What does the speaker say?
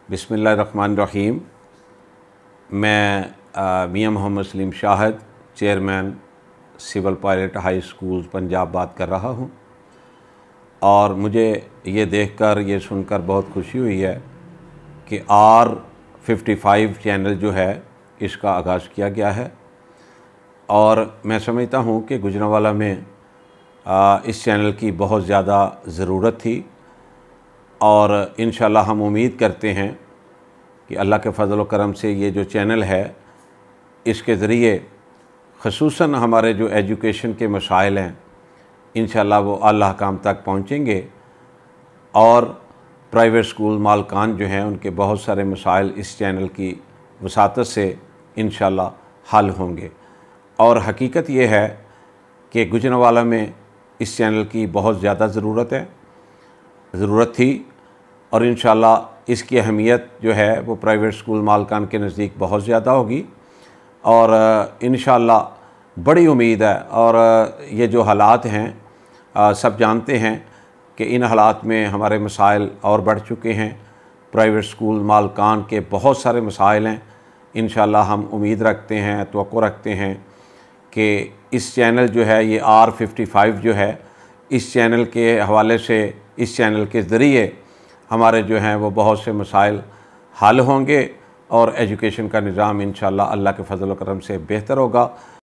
बिस्मिल्लाहिर्रहमानिर्रहीम। मैं मियां Mohammad Salim Shahid, chairman civil pilot high school Punjab बात कर रहा हूं। और मुझे ये देखकर ये सुनकर बहुत खुशी हुई है कि R55 चैनल जो है इसका आगाज़ किया गया है। और मैं समझता हूं कि गुजरांवाला में इस चैनल की बहुत ज़्यादा ज़रूरत थी और इंशाल्लाह हम उम्मीद करते हैं कि अल्लाह के फ़ज़ल व करम से ये जो चैनल है इसके ज़रिए ख़ुसूसन हमारे जो एजुकेशन के मसाइल हैं इंशाल्लाह वो आला हकाम तक पहुँचेंगे और प्राइवेट स्कूल मालकान जो हैं उनके बहुत सारे मसाइल इस चैनल की वसातत से इंशाल्लाह हल होंगे। और हकीकत ये है कि गुजरांवाला में इस चैनल की बहुत ज़्यादा ज़रूरत थी और इंशाल्लाह इसकी अहमियत जो है वो प्राइवेट स्कूल मालकान के नज़दीक बहुत ज़्यादा होगी। और इंशाल्लाह बड़ी उम्मीद है। और ये जो हालात हैं सब जानते हैं कि इन हालात में हमारे मसाइल और बढ़ चुके हैं। प्राइवेट स्कूल मालकान के बहुत सारे मसाइल हैं। इंशाल्लाह हम उम्मीद रखते हैं, तवक्को रखते हैं कि इस चैनल जो है ये R55 जो है इस चैनल के हवाले से, इस चैनल के ज़रिए हमारे जो हैं वो बहुत से मसाइल हल होंगे और एजुकेशन का निज़ाम इंशाल्लाह अल्लाह के फ़ज़ल व करम से बेहतर होगा।